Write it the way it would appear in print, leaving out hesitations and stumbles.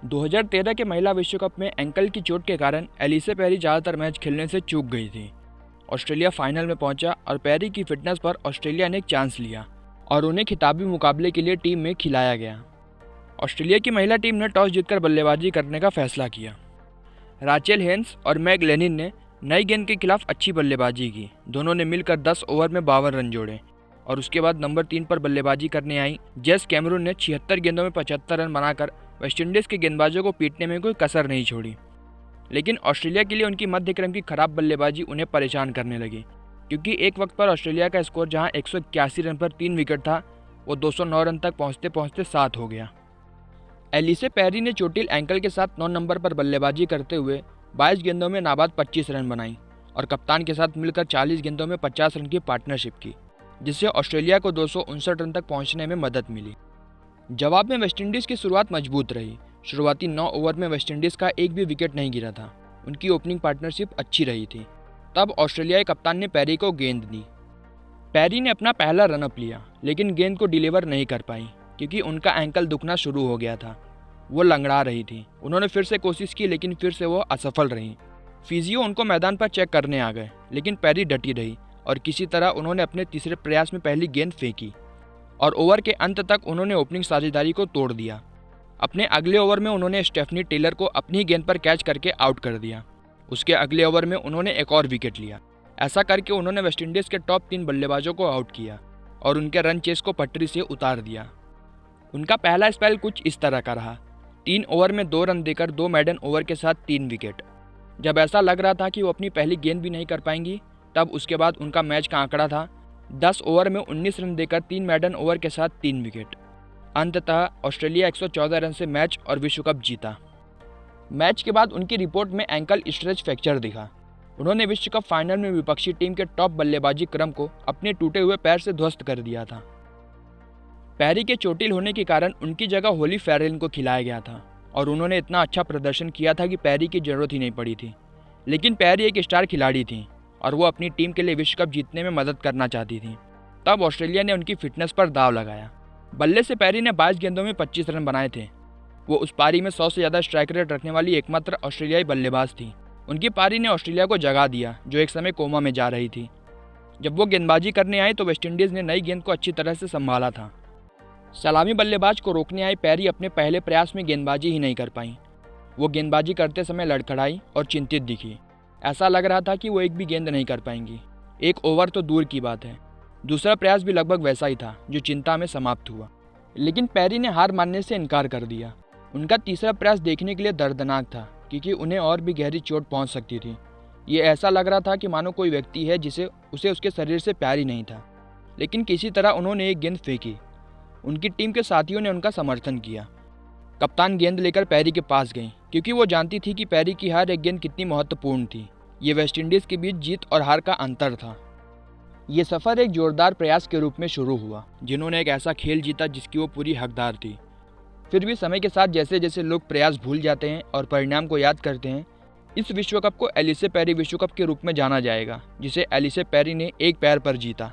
2013 के महिला विश्व कप में एंकल की चोट के कारण एलिसे पेरी ज़्यादातर मैच खेलने से चूक गई थी। ऑस्ट्रेलिया फाइनल में पहुंचा और पेरी की फिटनेस पर ऑस्ट्रेलिया ने एक चांस लिया और उन्हें खिताबी मुकाबले के लिए टीम में खिलाया गया। ऑस्ट्रेलिया की महिला टीम ने टॉस जीतकर बल्लेबाजी करने का फैसला किया। राचेल हेन्स और मैग लेनिन ने नई गेंद के खिलाफ अच्छी बल्लेबाजी की। दोनों ने मिलकर 10 ओवर में 52 रन जोड़े और उसके बाद नंबर 3 पर बल्लेबाजी करने आई जेस कैमरून ने 76 गेंदों में 75 रन बनाकर वेस्टइंडीज़ के गेंदबाजों को पीटने में कोई कसर नहीं छोड़ी। लेकिन ऑस्ट्रेलिया के लिए उनकी मध्य क्रम की खराब बल्लेबाजी उन्हें परेशान करने लगी, क्योंकि एक वक्त पर ऑस्ट्रेलिया का स्कोर जहां 181 रन पर 3 विकेट था, वो 209 रन तक पहुंचते पहुंचते 7 हो गया। एलिसे पेरी ने चोटिल एंकल के साथ 9 नंबर पर बल्लेबाजी करते हुए 22 गेंदों में नाबाद 25 रन बनाई और कप्तान के साथ मिलकर 40 गेंदों में 50 रन की पार्टनरशिप की, जिससे ऑस्ट्रेलिया को 259 रन तक पहुंचने में मदद मिली। जवाब में वेस्टइंडीज़ की शुरुआत मजबूत रही। शुरुआती 9 ओवर में वेस्टइंडीज़ का एक भी विकेट नहीं गिरा था। उनकी ओपनिंग पार्टनरशिप अच्छी रही थी। तब ऑस्ट्रेलियाई कप्तान ने पेरी को गेंद दी। पेरी ने अपना पहला रनअप लिया, लेकिन गेंद को डिलीवर नहीं कर पाई क्योंकि उनका एंकल दुखना शुरू हो गया था। वो लंगड़ा रही थी। उन्होंने फिर से कोशिश की, लेकिन फिर से वो असफल रही। फिजियो उनको मैदान पर चेक करने आ गए, लेकिन पेरी डटी रही और किसी तरह उन्होंने अपने तीसरे प्रयास में पहली गेंद फेंकी और ओवर के अंत तक उन्होंने ओपनिंग साझेदारी को तोड़ दिया। अपने अगले ओवर में उन्होंने स्टेफनी टेलर को अपनी गेंद पर कैच करके आउट कर दिया। उसके अगले ओवर में उन्होंने एक और विकेट लिया। ऐसा करके उन्होंने वेस्टइंडीज़ के टॉप 3 बल्लेबाजों को आउट किया और उनके रन चेस को पटरी से उतार दिया। उनका पहला स्पेल कुछ इस तरह का रहा। 3 ओवर में 2 रन देकर 2 मैडन ओवर के साथ 3 विकेट। जब ऐसा लग रहा था कि वो अपनी पहली गेंद भी नहीं कर पाएंगी, तब उसके बाद उनका मैच का आंकड़ा था 10 ओवर में 19 रन देकर 3 मैडन ओवर के साथ 3 विकेट। अंततः ऑस्ट्रेलिया 114 रन से मैच और विश्व कप जीता। मैच के बाद उनकी रिपोर्ट में एंकल स्ट्रेच फ्रैक्चर दिखा। उन्होंने विश्व कप फाइनल में विपक्षी टीम के टॉप बल्लेबाजी क्रम को अपने टूटे हुए पैर से ध्वस्त कर दिया था। पेरी के चोटिल होने के कारण उनकी जगह होली फेरेलन को खिलाया गया था और उन्होंने इतना अच्छा प्रदर्शन किया था कि पेरी की जरूरत ही नहीं पड़ी थी। लेकिन पेरी एक स्टार खिलाड़ी थी और वो अपनी टीम के लिए विश्व कप जीतने में मदद करना चाहती थी। तब ऑस्ट्रेलिया ने उनकी फिटनेस पर दांव लगाया। बल्ले से पेरी ने 22 गेंदों में 25 रन बनाए थे। वो उस पारी में 100 से ज़्यादा स्ट्राइक रेट रखने वाली एकमात्र ऑस्ट्रेलियाई बल्लेबाज थी। उनकी पारी ने ऑस्ट्रेलिया को जगा दिया, जो एक समय कोमा में जा रही थी। जब वो गेंदबाजी करने आई तो वेस्टइंडीज़ ने नई गेंद को अच्छी तरह से संभाला था। सलामी बल्लेबाज को रोकने आई पेरी अपने पहले प्रयास में गेंदबाजी ही नहीं कर पाई। वो गेंदबाजी करते समय लड़खड़ाई और चिंतित दिखी। ऐसा लग रहा था कि वो एक भी गेंद नहीं कर पाएंगी। एक ओवर तो दूर की बात है, दूसरा प्रयास भी लगभग वैसा ही था, जो चिंता में समाप्त हुआ। लेकिन पेरी ने हार मानने से इनकार कर दिया। उनका तीसरा प्रयास देखने के लिए दर्दनाक था, क्योंकि उन्हें और भी गहरी चोट पहुंच सकती थी। ये ऐसा लग रहा था कि मानो कोई व्यक्ति है जिसे उसे उसके शरीर से प्यार ही नहीं था। लेकिन किसी तरह उन्होंने एक गेंद फेंकी। उनकी टीम के साथियों ने उनका समर्थन किया। कप्तान गेंद लेकर पेरी के पास गई, क्योंकि वो जानती थी कि पेरी की हर एक गेंद कितनी महत्वपूर्ण थी। ये वेस्टइंडीज़ के बीच जीत और हार का अंतर था। ये सफ़र एक जोरदार प्रयास के रूप में शुरू हुआ, जिन्होंने एक ऐसा खेल जीता जिसकी वो पूरी हकदार थी। फिर भी समय के साथ जैसे जैसे लोग प्रयास भूल जाते हैं और परिणाम को याद करते हैं, इस विश्व कप को एलिसे पेरी विश्व कप के रूप में जाना जाएगा, जिसे एलिसे पेरी ने एक पैर पर जीता।